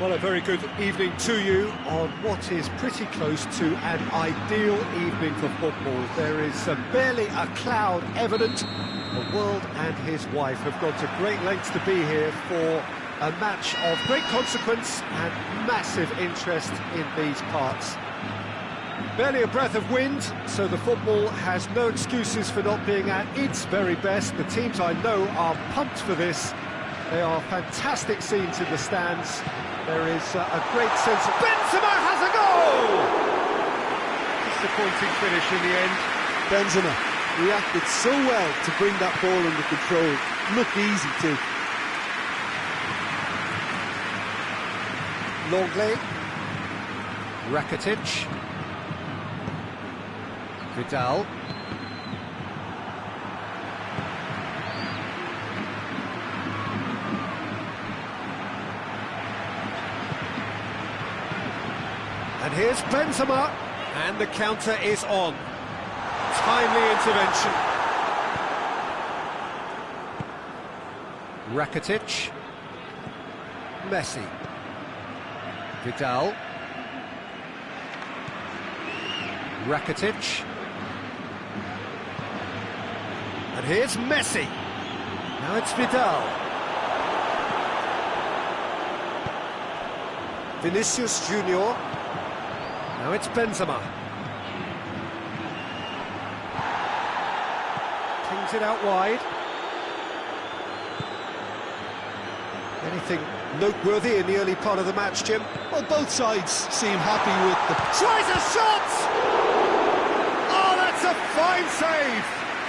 Well, a very good evening to you on what is pretty close to an ideal evening for football. There is barely a cloud evident. The world and his wife have gone to great lengths to be here for a match of great consequence and massive interest in these parts. Barely a breath of wind, so the football has no excuses for not being at its very best. The teams I know are pumped for this. They are fantastic scenes in the stands. There is a great sense of... Benzema has a goal! Disappointing finish in the end. Benzema reacted so well to bring that ball under control. Looked easy too. Longley. Rakitic. Vidal. And here's Benzema, and the counter is on. Timely intervention. Rakitic. Messi. Vidal. Rakitic. And here's Messi. Now it's Vidal. Vinicius Junior. Now it's Benzema. Kings it out wide. Anything noteworthy in the early part of the match, Jim? Well, both sides seem happy with the... Tries a shot! Oh, that's a fine save!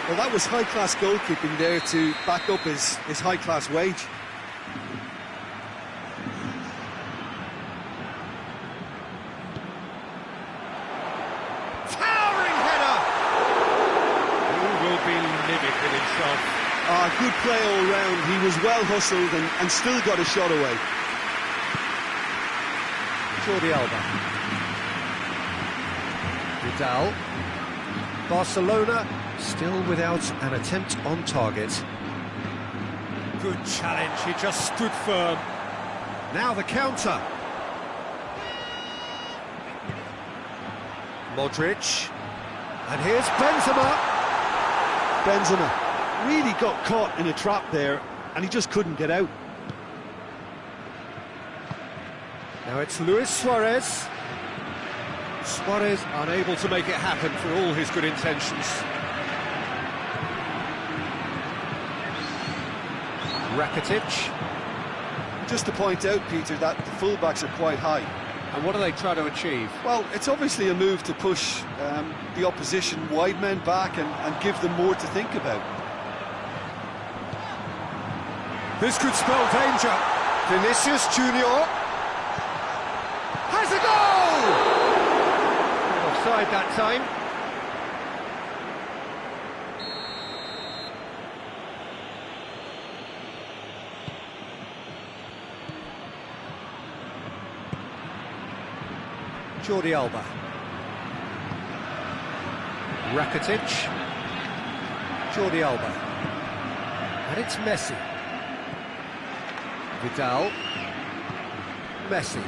Well, that was high-class goalkeeping there to back up his high-class wage. Towering header! He will be livid with himself. Good play all round. He was well hustled and still got a shot away. Jordi Alba. Vidal. Barcelona still without an attempt on target. Good challenge, he just stood firm. Now the counter. Modric. And here's Benzema. Benzema really got caught in a trap there and he just couldn't get out. Now it's Luis Suarez. Suarez unable to make it happen for all his good intentions. Rakitic. Just to point out, Peter, that the fullbacks are quite high. And what do they try to achieve? Well, it's obviously a move to push the opposition wide men back and give them more to think about. This could spell danger. Vinicius Junior has a goal! Offside that time. Jordi Alba. Rakitic. Jordi Alba. And it's Messi. Vidal. Messi.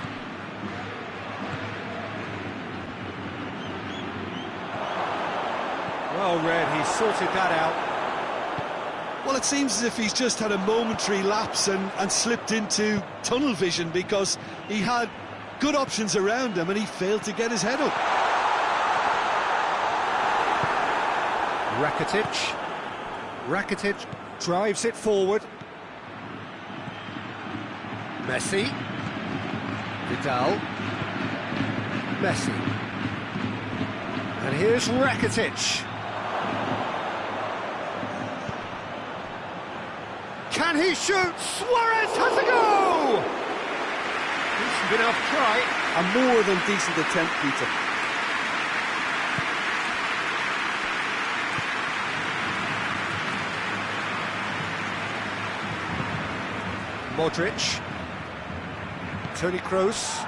Well read, he sorted that out. Well, it seems as if he's just had a momentary lapse and slipped into tunnel vision because he had good options around him and he failed to get his head up. Rakitic. Rakitic drives it forward. Messi. Vidal. Messi. And here's Rakitic. Can he shoot? Suarez has a goal! Decent enough try. A more than decent attempt, Peter. Modric. Toni Kroos.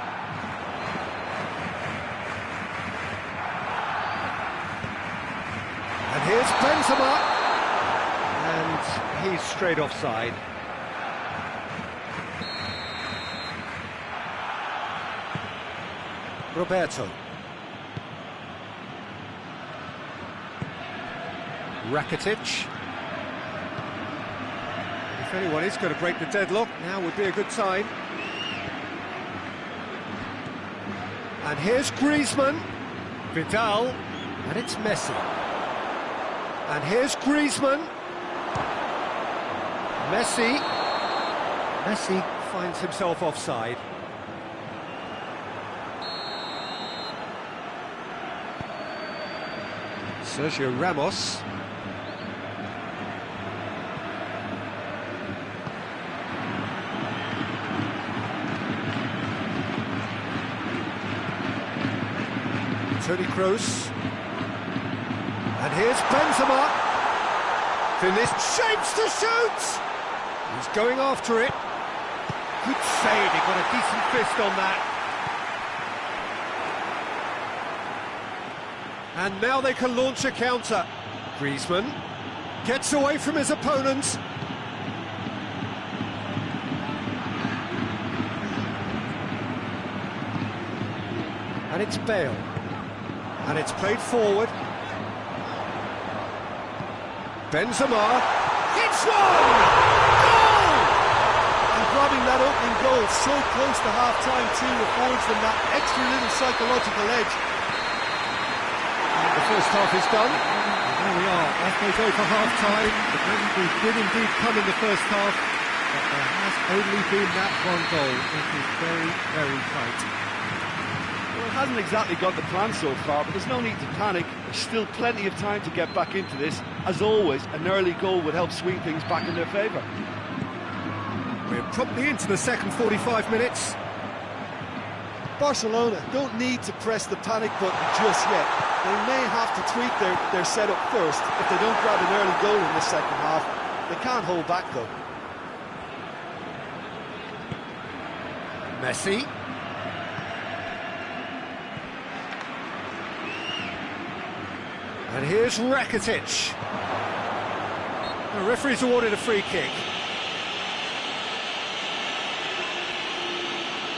And here's Benzema. And he's straight offside. Roberto. Rakitic. If anyone is going to break the deadlock, now would be a good time. And here's Griezmann. Vidal. And it's Messi. And here's Griezmann. Messi. Messi finds himself offside. Sergio Ramos. Toni Kroos. And here's Benzema. Finished, shapes to shoot! He's going after it. Good save, he got a decent fist on that. And now they can launch a counter. Griezmann gets away from his opponent. And it's Bale. And it's played forward. Benzema hits one! Goal! And grabbing that opening goal so close to half-time too affords them that extra little psychological edge. And the first half is done. And there we are, as they go for half-time. The Blues did indeed come in the first half, but there has only been that one goal. It is very, very tight. Well, it hasn't exactly got the plan so far, but there's no need to panic. There's still plenty of time to get back into this. As always, an early goal would help swing things back in their favour. We're promptly into the second 45 minutes. Barcelona don't need to press the panic button just yet. They may have to tweak their setup first if they don't grab an early goal in the second half. They can't hold back though. Messi. And here's Rakitic. The referee's awarded a free kick.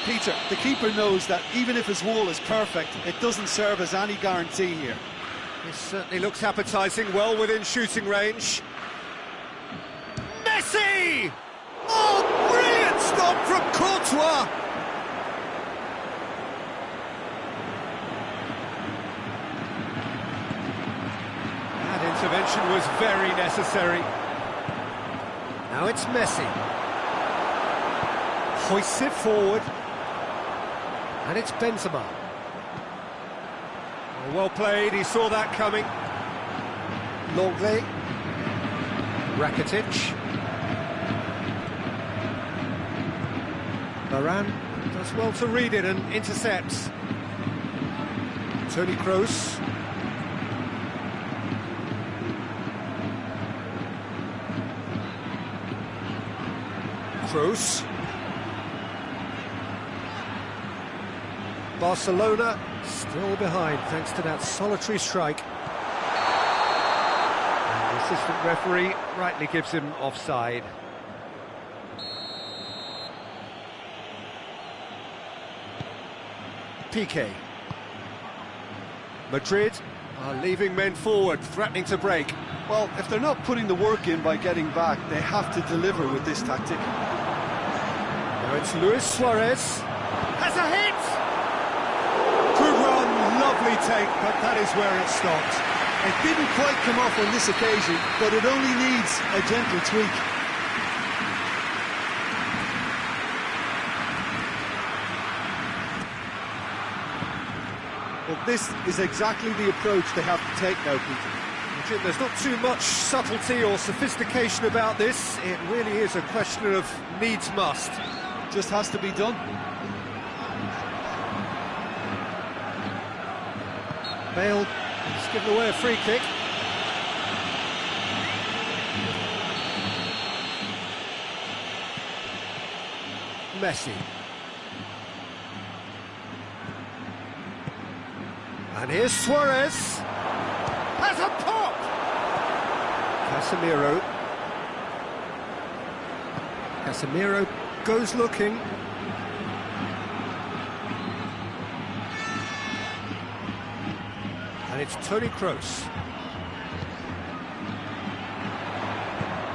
Peter, the keeper knows that even if his wall is perfect, it doesn't serve as any guarantee here. This certainly looks appetising, well within shooting range. Messi! Oh, brilliant stop from Courtois! That intervention was very necessary. Now it's Messi. Hoists it forward. And it's Benzema. Well played, he saw that coming. Longley. Rakitic. Varane does well to read it and intercepts. Toni Kroos. Kroos. Barcelona still behind thanks to that solitary strike. And the assistant referee rightly gives him offside. Piqué. Madrid are leaving men forward, threatening to break. Well, if they're not putting the work in by getting back, they have to deliver with this tactic. Now it's Luis Suarez. Has a hit! Good run, lovely take, but that is where it stopped. It didn't quite come off on this occasion, but it only needs a gentle tweak. Well, this is exactly the approach they have to take now, Peter. Jim, there's not too much subtlety or sophistication about this. It really is a question of needs must. Just has to be done. Bale has given away a free kick. Messi. And here's Suarez. Has a pop! Casemiro goes looking. It's Toni Kroos.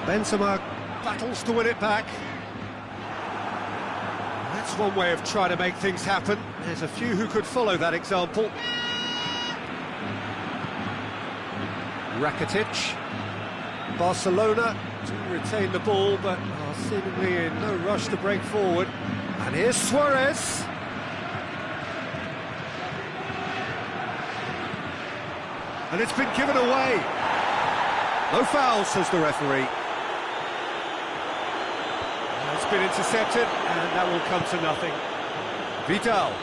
Benzema battles to win it back. That's one way of trying to make things happen. There's a few who could follow that example. Rakitic. Barcelona do retain the ball, but are seemingly in no rush to break forward. And here's Suarez. And it's been given away. No foul, says the referee. It's been intercepted, and that will come to nothing. Vidal.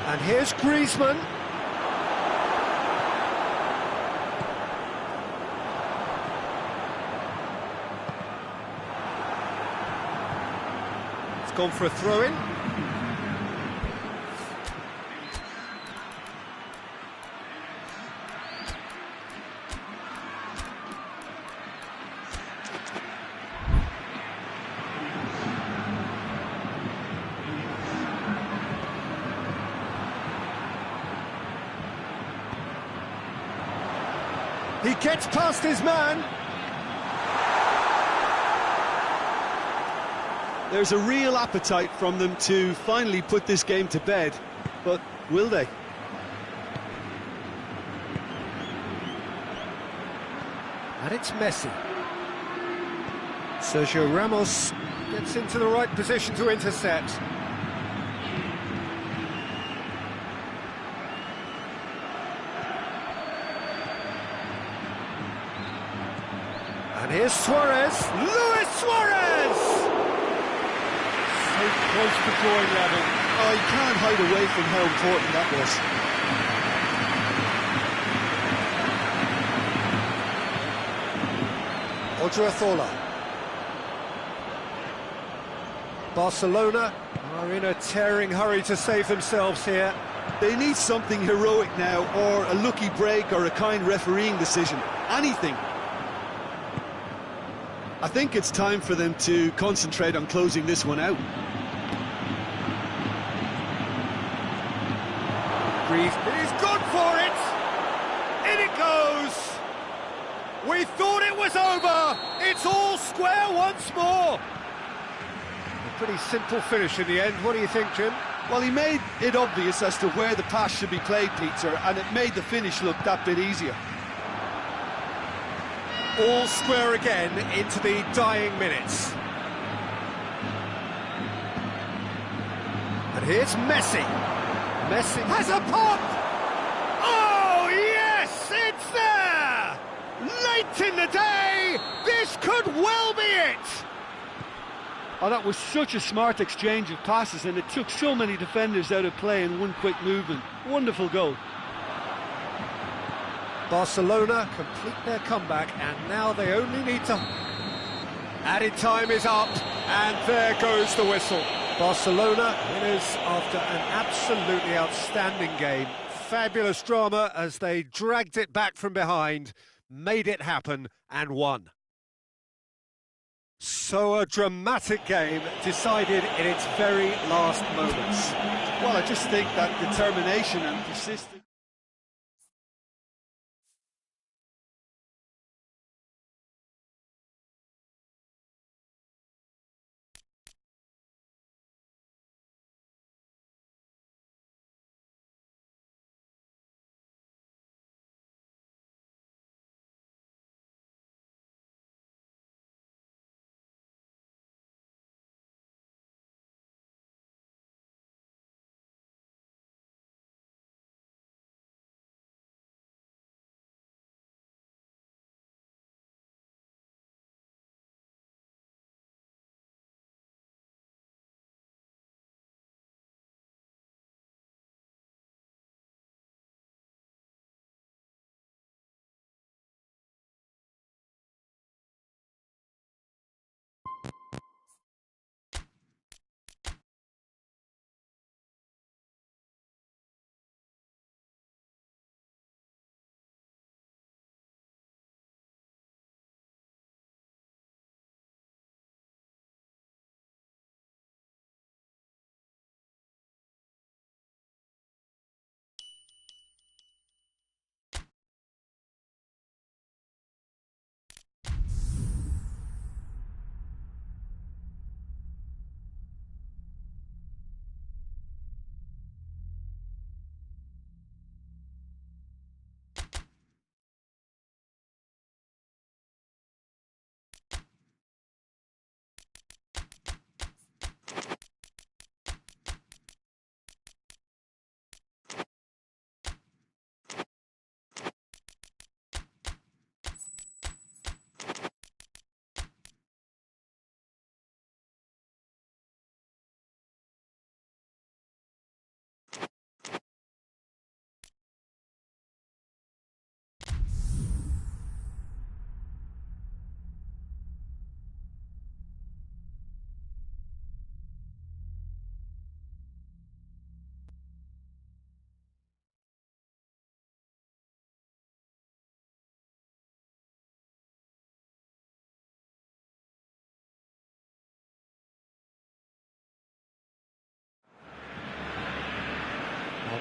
And here's Griezmann. It's gone for a throw-in. He gets past his man. There's a real appetite from them to finally put this game to bed, but will they? And it's Messi. Sergio Ramos gets into the right position to intercept. And here's Suarez. Luis Suarez! So close to drawing level. Oh, you can't hide away from how important that was. Odriozola. Barcelona are in a tearing hurry to save themselves here. They need something heroic now, or a lucky break, or a kind refereeing decision. Anything. I think it's time for them to concentrate on closing this one out. He's gone for it! In it goes! We thought it was over! It's all square once more! A pretty simple finish in the end. What do you think, Jim? Well, he made it obvious as to where the pass should be played, Peter, and it made the finish look that bit easier. All square again into the dying minutes. And here's Messi. Messi has a pop! Oh, yes, it's there! Late in the day, this could well be it! Oh, that was such a smart exchange of passes, and it took so many defenders out of play in one quick movement. Wonderful goal. Barcelona complete their comeback, and now they only need to... Added time is up, and there goes the whistle. Barcelona winners after an absolutely outstanding game. Fabulous drama as they dragged it back from behind, made it happen, and won. So a dramatic game decided in its very last moments. Well, I just think that determination and persistence...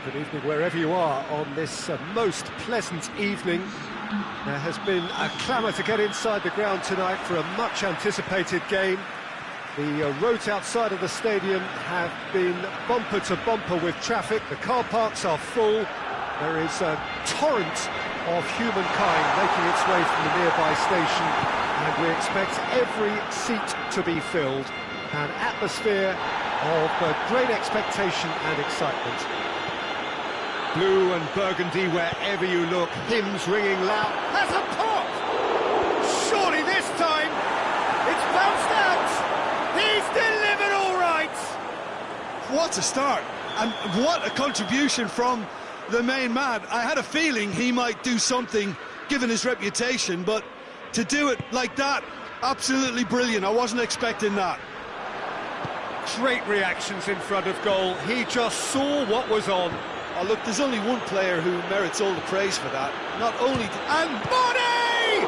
Good evening wherever you are on this most pleasant evening. There has been a clamour to get inside the ground tonight for a much-anticipated game. The roads outside of the stadium have been bumper to bumper with traffic. The car parks are full. There is a torrent of humankind making its way from the nearby station, and we expect every seat to be filled. An atmosphere of great expectation and excitement. Blue and burgundy wherever you look, hymns ringing loud. Has a pop! Surely this time it's bounced out! He's delivered all right! What a start, and what a contribution from the main man. I had a feeling he might do something given his reputation, but to do it like that, absolutely brilliant. I wasn't expecting that. Great reactions in front of goal. He just saw what was on. Oh, look, there's only one player who merits all the praise for that. Not only... And Money!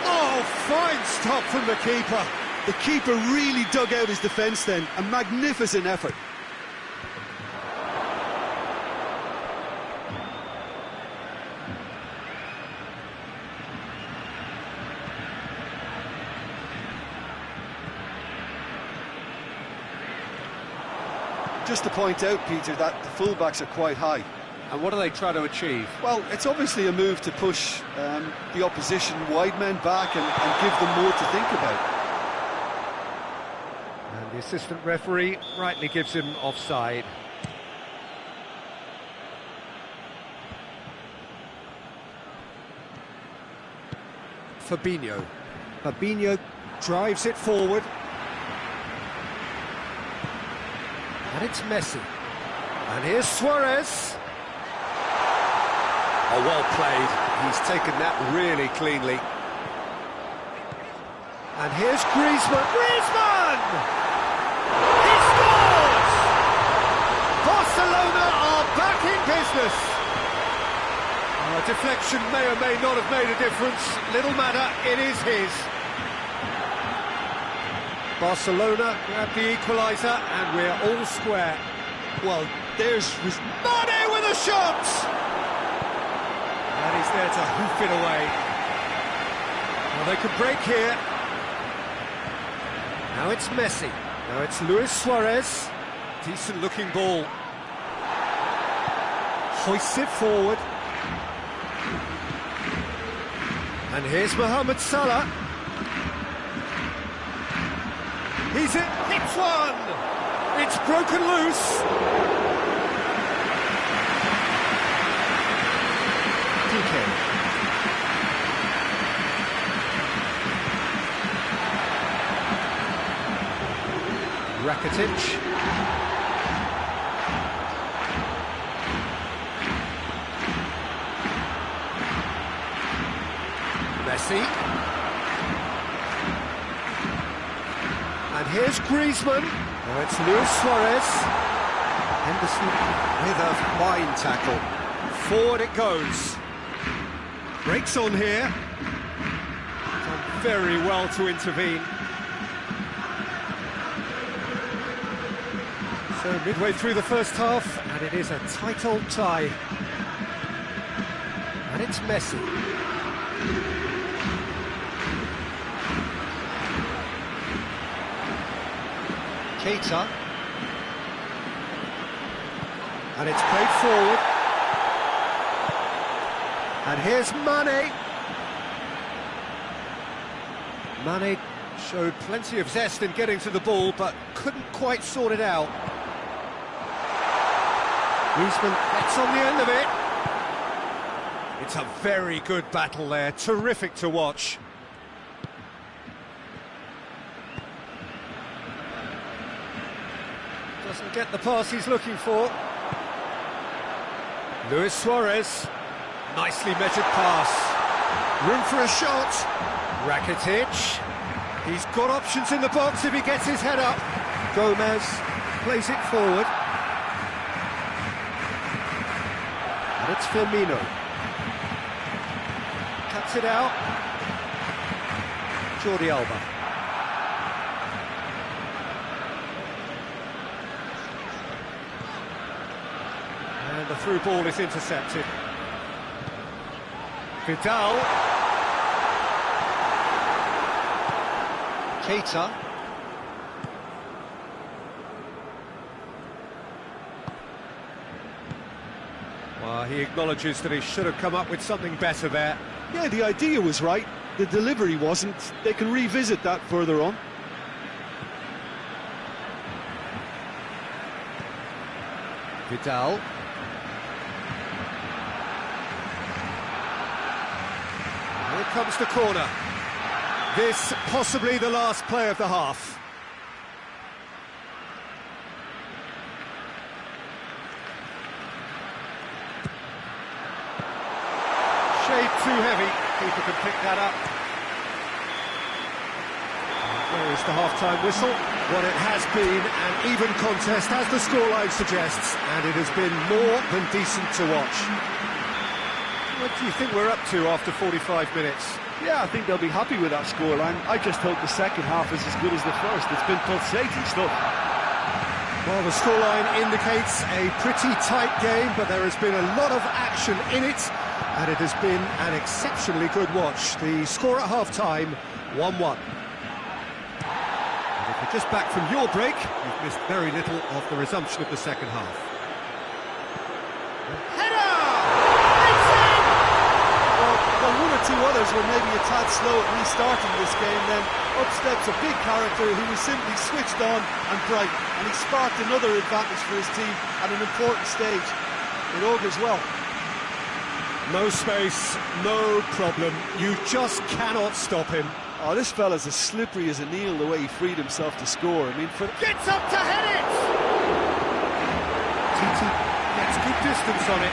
Oh, fine stop from the keeper. The keeper really dug out his defence then. A magnificent effort. Just to point out, Peter, that the fullbacks are quite high. And what do they try to achieve? Well, it's obviously a move to push the opposition wide men back and give them more to think about. And the assistant referee rightly gives him offside. Fabinho. Fabinho drives it forward. And it's Messi. And here's Suarez. Oh, well played. He's taken that really cleanly. And here's Griezmann. Griezmann! He scores! Barcelona are back in business. A deflection may or may not have made a difference. Little matter, it is his. Barcelona grab the equaliser, and we're all square. Well, there's Mane with a shot! And he's there to hoof it away. Well, they could break here. Now it's Messi. Now it's Luis Suarez. Decent looking ball. Hoists it forward. And here's Mohamed Salah. He's it, hits one! It's broken loose! Piqué. Rakitic. Messi. And here's Griezmann. Now it's Luis Suarez. Henderson with a fine tackle. Forward it goes. Breaks on here. Done very well to intervene. So midway through the first half, and it is a tight old tie. And it's Messi. Keita. And it's played forward. And here's Mane. Mane showed plenty of zest in getting to the ball, but couldn't quite sort it out. Griezmann gets on the end of it. It's a very good battle there, terrific to watch. Doesn't get the pass he's looking for. Luis Suarez. Nicely measured pass. Room for a shot. Rakitic. He's got options in the box if he gets his head up. Gomez plays it forward. And it's Firmino. Cuts it out. Jordi Alba. the through ball is intercepted. Vidal. Keita. Well, he acknowledges that he should have come up with something better there. Yeah, the idea was right, the delivery wasn't. They can revisit that further on. Vidal. Here comes the corner. This possibly the last play of the half. Shade too heavy. Keeper can pick that up. There is the half-time whistle. What it has been an even contest, as the scoreline suggests, and it has been more than decent to watch. What do you think we're up to after 45 minutes? Yeah, I think they'll be happy with that scoreline. I just hope the second half is as good as the first. It's been pulsating stuff. Well, the scoreline indicates a pretty tight game, but there has been a lot of action in it, and it has been an exceptionally good watch. The score at half-time, 1-1. And if you're just back from your break, you've missed very little of the resumption of the second half. Header! It's in! Well, one or two others were maybe a tad slow at restarting this game, then up steps a big character who was simply switched on and bright, and he sparked another advantage for his team at an important stage. It augurs well. No space, no problem. You just cannot stop him. Oh, this fella's as slippery as a Neil, the way he freed himself to score. I mean, Gets up to head it! Titi gets good distance on it.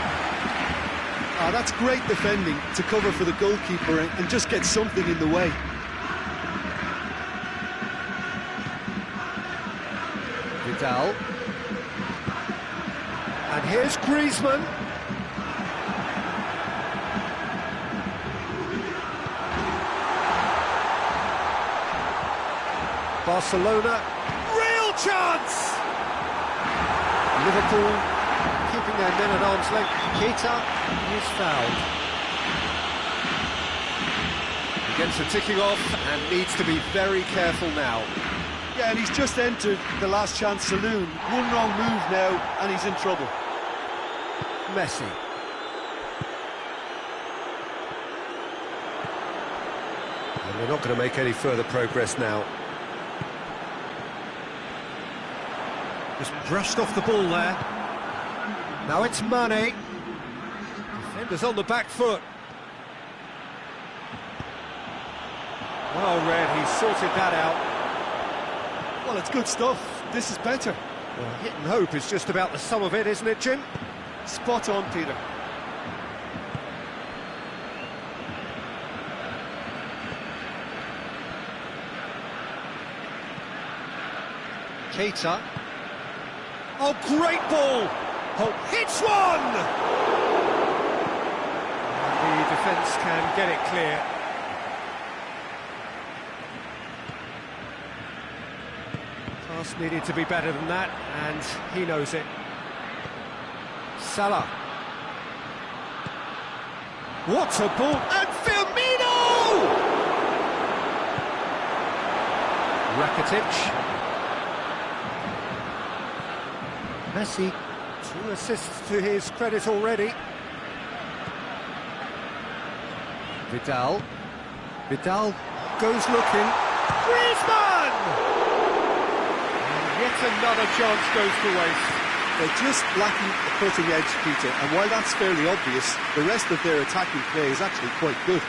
oh, that's great defending to cover for the goalkeeper and just get something in the way. Vidal. And here's Griezmann. Barcelona, real chance! Liverpool keeping their men at arm's length. Keita is fouled. He gets a ticking off and needs to be very careful now. Yeah, and he's just entered the last chance saloon. One wrong move now, and he's in trouble. Messi. And they're not going to make any further progress now. Just brushed off the ball there. Now it's Mane. Defenders on the back foot. Well read, he sorted that out. Well, it's good stuff. This is better. Well, hit and hope is just about the sum of it, isn't it, Jim? Spot on, Peter. Keita. Oh, great ball! Oh, hits one! And the defence can get it clear. Pass needed to be better than that, and he knows it. Salah. What a ball! And Firmino! Rakitic. Messi, 2 assists to his credit already. Vidal. Vidal goes looking. Griezmann! And yet another chance goes to waste. They're just lacking a cutting edge, Peter, and while that's fairly obvious, the rest of their attacking play is actually quite good.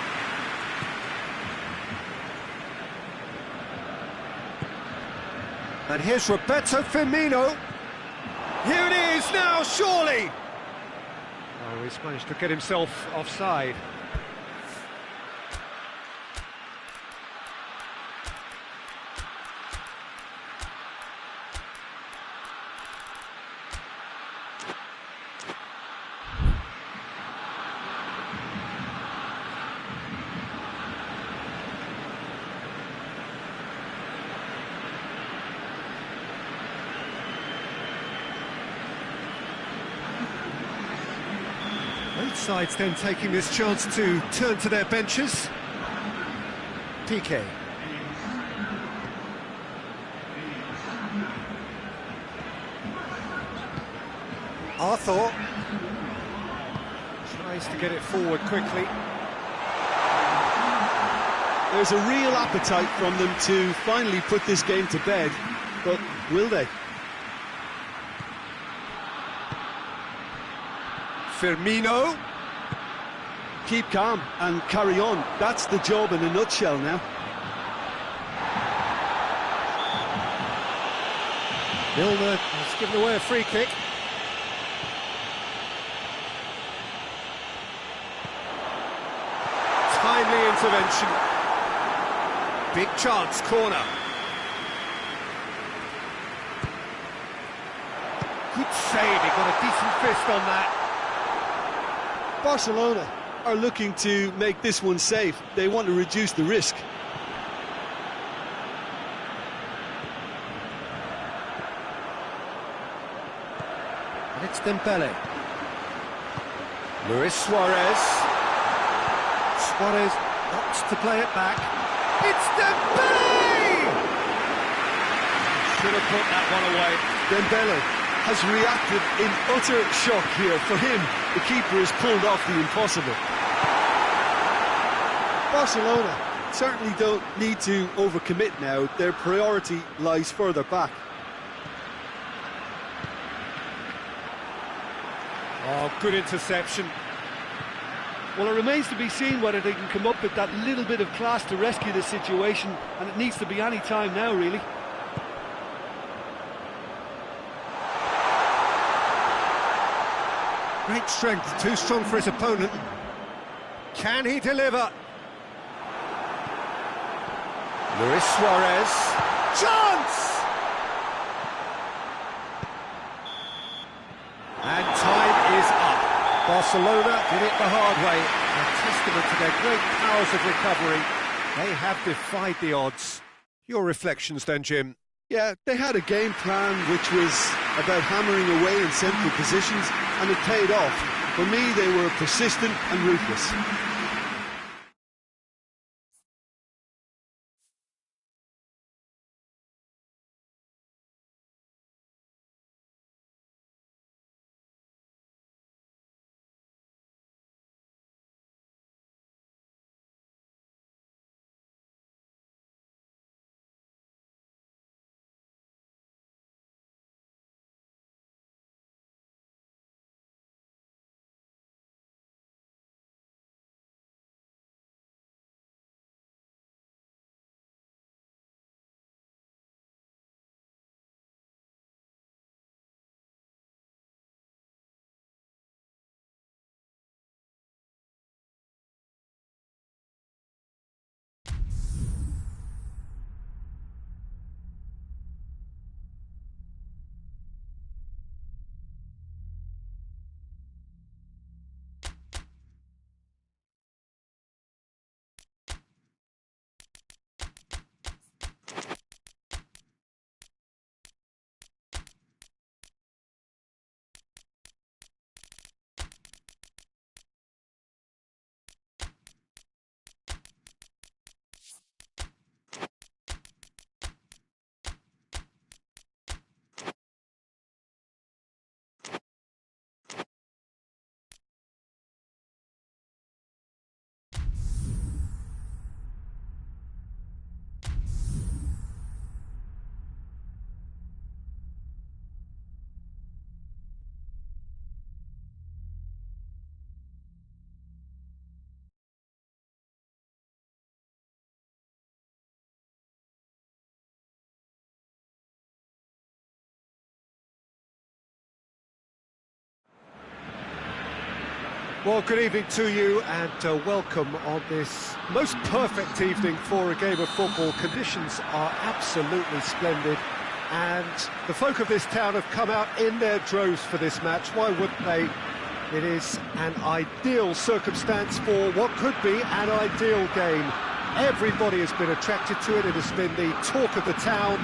And here's Roberto Firmino. Here it is now, surely! Oh, he's managed to get himself offside. Both sides then taking this chance to turn to their benches. Piqué. Arthur tries to get it forward quickly. There's a real appetite from them to finally put this game to bed, but will they? Firmino. Keep calm and carry on. That's the job in a nutshell now. Milner has given away a free kick. Timely intervention. Big chance, corner. Good save, he got a decent fist on that. Barcelona are looking to make this one safe. They want to reduce the risk. And it's Dembele. Luis Suarez. Suarez opts to play it back. It's Dembele! Should have put that one away. Dembele has reacted in utter shock here. For him, the keeper has pulled off the impossible. Barcelona certainly don't need to overcommit now. Their priority lies further back. Oh, good interception. Well, it remains to be seen whether they can come up with that little bit of class to rescue the situation, and it needs to be any time now, really. Great strength, too strong for his opponent. Can he deliver? Luis Suarez. Chance! And time is up. Barcelona did it the hard way. A testament to their great powers of recovery. They have defied the odds. Your reflections then, Jim? Yeah, they had a game plan which was about hammering away in central positions, and it paid off. For me, they were persistent and ruthless. Well, good evening to you and welcome on this most perfect evening for a game of football. Conditions are absolutely splendid and the folk of this town have come out in their droves for this match. Why wouldn't they? It is an ideal circumstance for what could be an ideal game. Everybody has been attracted to it. It has been the talk of the town.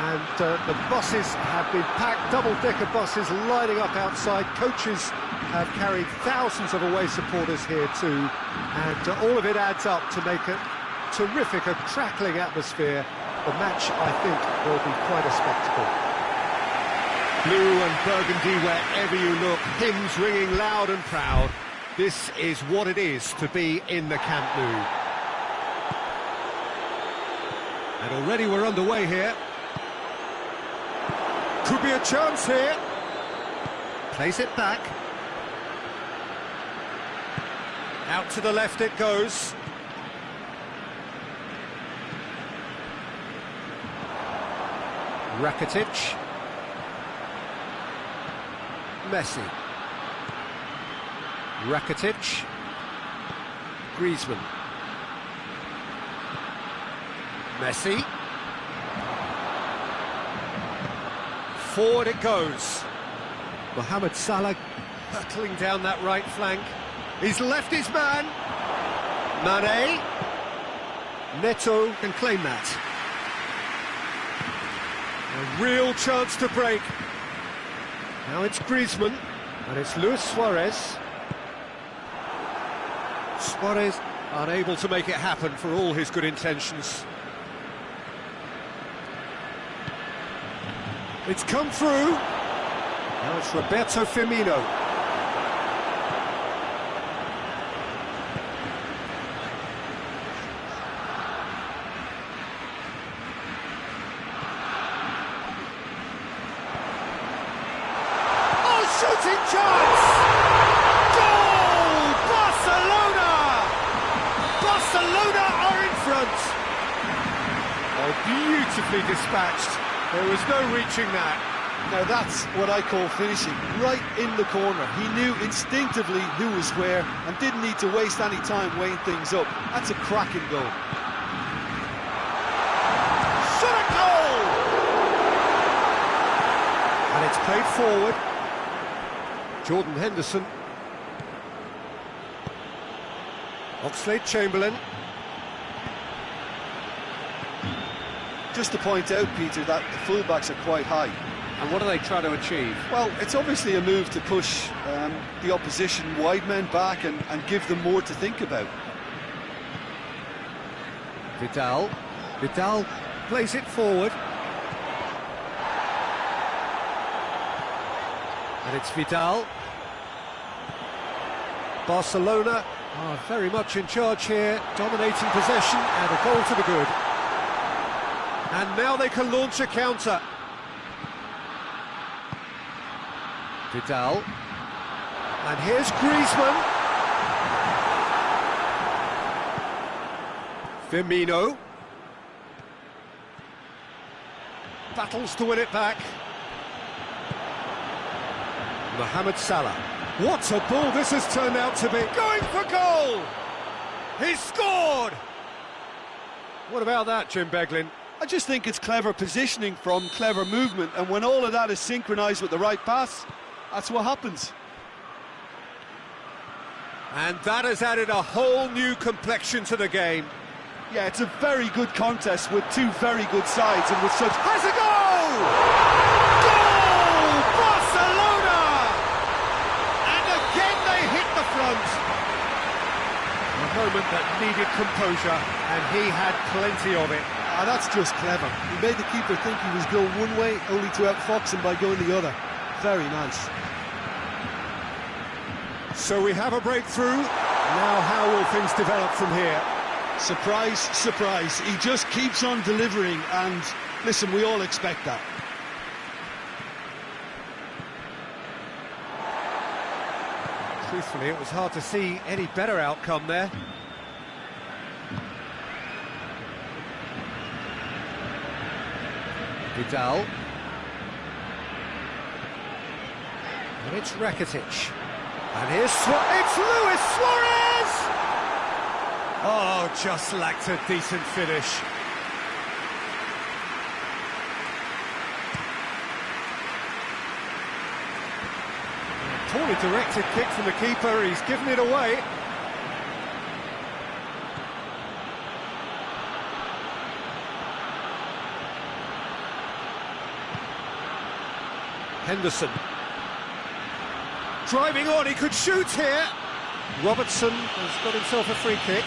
And the buses have been packed, double-decker buses lining up outside, coaches have carried thousands of away supporters here too, and all of it adds up to make a terrific, a crackling atmosphere. The match, I think, will be quite a spectacle. Blue and burgundy wherever you look, hymns ringing loud and proud. This is what it is to be in the Camp Nou. And already we're underway here. Could be a chance here. Plays it back. Out to the left it goes. Rakitic. Messi. Rakitic. Griezmann. Messi. Forward it goes. Mohamed Salah hurtling down that right flank. He's left his man. Mane. Neto can claim that. A real chance to break. Now it's Griezmann, and it's Luis Suarez. Suarez unable to make it happen for all his good intentions. It's come through. Now it's Roberto Firmino. Shooting chance! Goal! Barcelona! Barcelona are in front! Oh, beautifully dispatched. There was no reaching that. Now that's what I call finishing, right in the corner. He knew instinctively who was where and didn't need to waste any time weighing things up. That's a cracking goal. Shot a goal! And it's played forward. Jordan Henderson. Oxlade-Chamberlain. Just to point out, Peter, that the fullbacks are quite high. And what are they trying to achieve? Well, it's obviously a move to push the opposition wide men back and give them more to think about. Vidal. Vidal plays it forward. And it's Vidal. Barcelona are very much in charge here, dominating possession and a goal to the good. And now they can launch a counter. Vidal. And here's Griezmann. Firmino. Battles to win it back. Mohamed Salah. What a ball this has turned out to be. Going for goal! He's scored! What about that, Jim Beglin? I just think it's clever positioning from clever movement, and when all of that is synchronised with the right pass, that's what happens. And that has added a whole new complexion to the game. Yeah, it's a very good contest with two very good sides, and with such... Has a goal! Goal! Barcelona! And again they hit the front. A moment that needed composure, and he had plenty of it. Ah, that's just clever. He made the keeper think he was going one way, only to outfox him by going the other. Very nice. So we have a breakthrough. Now how will things develop from here? Surprise, surprise. He just keeps on delivering, and listen, we all expect that. Truthfully, it was hard to see any better outcome there. Vidal. And it's Rakitic. And here's it's Luis Suarez! Oh, just lacked a decent finish. Poorly directed kick from the keeper, he's given it away. Henderson. driving on, he could shoot here. Robertson has got himself a free kick.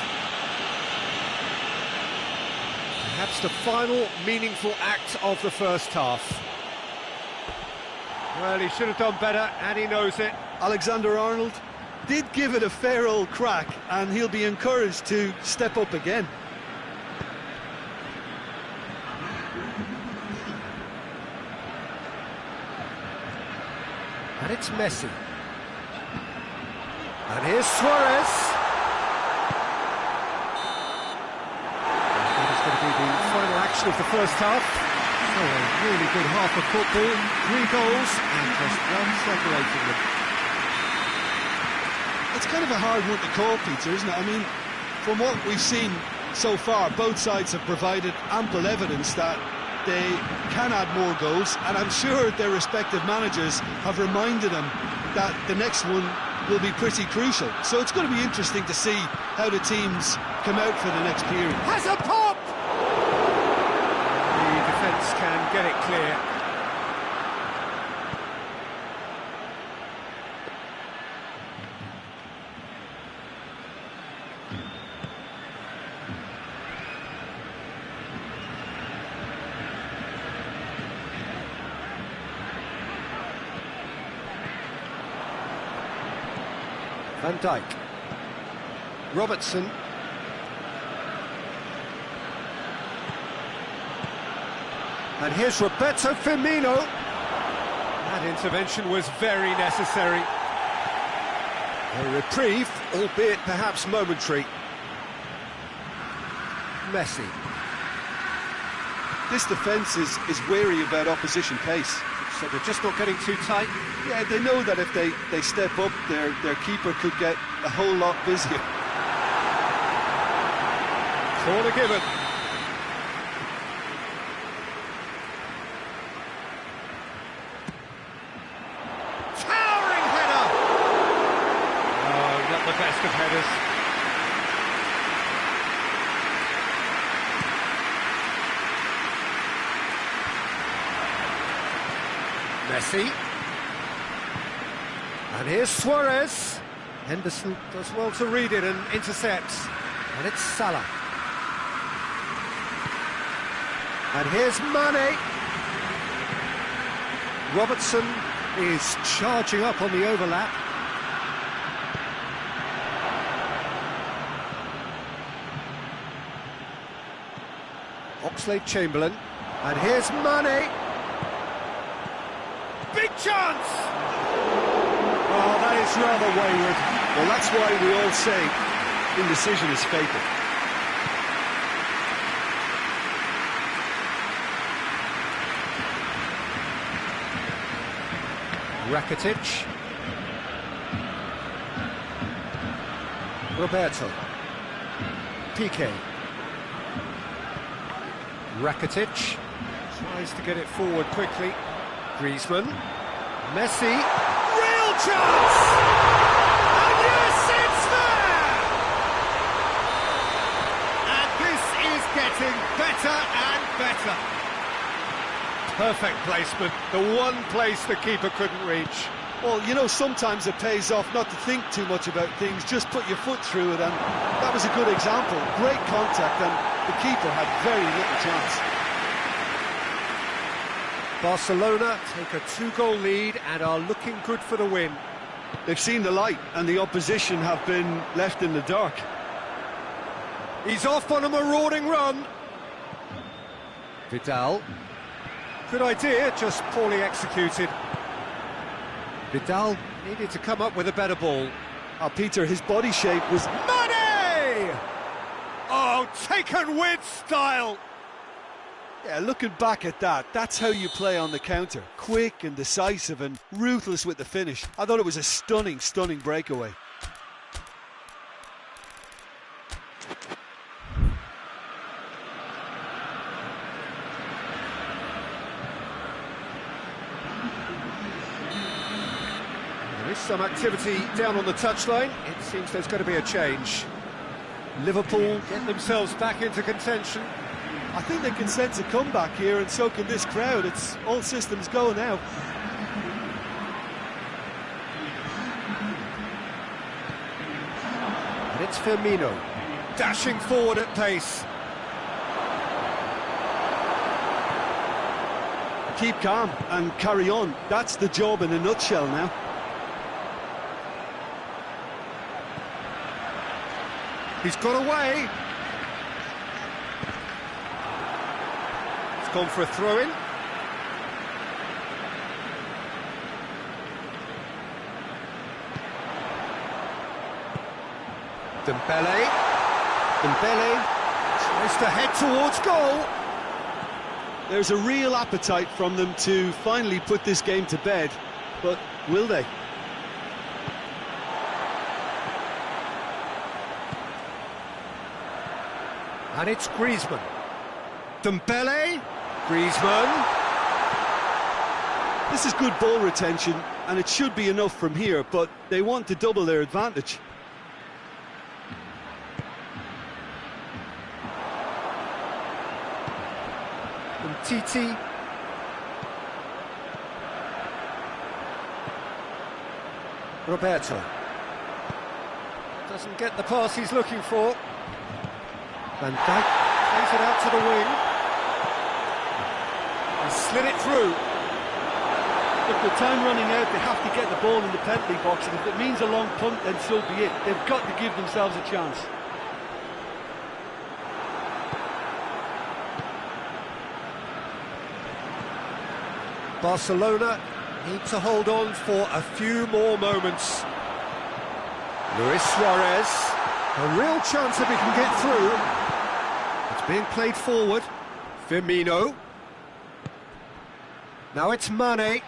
Perhaps the final meaningful act of the first half. Well, he should have done better, and he knows it. Alexander-Arnold did give it a fair old crack, and he'll be encouraged to step up again. And it's Messi. And here's Suarez. That is going to be the final action of the first half. So a really good half of football, 3 goals and just one separating them. It's kind of a hard one to call, Peter, isn't it? I mean, from what we've seen so far, both sides have provided ample evidence that they can add more goals, and I'm sure their respective managers have reminded them that the next one will be pretty crucial. So it's going to be interesting to see how the teams come out for the next period. Has a pop! The defence can get it clear. Van Dijk. Robertson. And here's Roberto Firmino. That intervention was very necessary. A reprieve, albeit perhaps momentary. Messi. This defence is wary about opposition pace. So they're just not getting too tight. Yeah, they know that if they step up, their keeper could get a whole lot busier. Corner given. Towering header! Oh, not the best of headers. Messi. And here's Suarez. Henderson does well to read it and intercepts. And it's Salah. And here's Mane. Robertson is charging up on the overlap. Oxlade-Chamberlain. And here's Mane. Big chance! Oh, that is rather wayward. Well, that's why we all say indecision is fatal. Rakitic. Roberto. Piqué. Rakitic tries to get it forward quickly. Griezmann. Messi. Real chance! And yes, it's there! And this is getting better and better. Perfect placement, the one place the keeper couldn't reach. Well, you know, sometimes it pays off not to think too much about things, just put your foot through it, and that was a good example. Great contact, and the keeper had very little chance. Barcelona take a 2-goal lead and are looking good for the win. They've seen the light, and the opposition have been left in the dark. He's off on a marauding run. Vidal. Good idea, just poorly executed. Vidal needed to come up with a better ball. Oh, Peter, his body shape was... Mane! Oh, taken with style! Yeah, looking back at that, that's how you play on the counter. Quick and decisive and ruthless with the finish. I thought it was a stunning, stunning breakaway. There is some activity down on the touchline. It seems there's going to be a change. Liverpool get themselves back into contention. I think they can sense a comeback here, and so can this crowd. It's all systems go now. it's Firmino, dashing forward at pace. Keep calm and carry on. That's the job in a nutshell now. He's got away. It's gone for a throw-in. Dembele tries to head towards goal. There's a real appetite from them to finally put this game to bed, but will they? And it's Griezmann. Dembele, Griezmann. This is good ball retention, and it should be enough from here, but they want to double their advantage. Titi. Roberto. Doesn't get the pass he's looking for. Van Dijk plays it out to the wing. He slid it through. Look, with time running out, they have to get the ball in the penalty box, and if it means a long punt, then so be it. They've got to give themselves a chance. Barcelona need to hold on for a few more moments. Luis Suarez, a real chance if he can get through. It's being played forward. Firmino. Now it's Mane.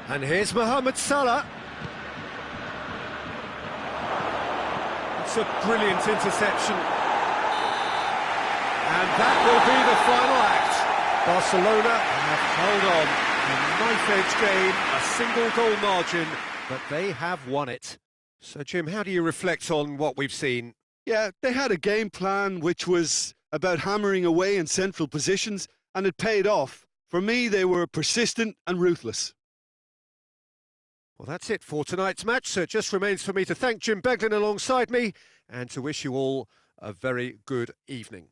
And here's Mohamed Salah. It's a brilliant interception. And that will be the final act. Barcelona have held on. A knife-edge game, a single goal margin, but they have won it. So, Jim, how do you reflect on what we've seen? Yeah, they had a game plan which was about hammering away in central positions, and it paid off. For me, they were persistent and ruthless. Well, that's it for tonight's match, so it just remains for me to thank Jim Beglin alongside me and to wish you all a very good evening.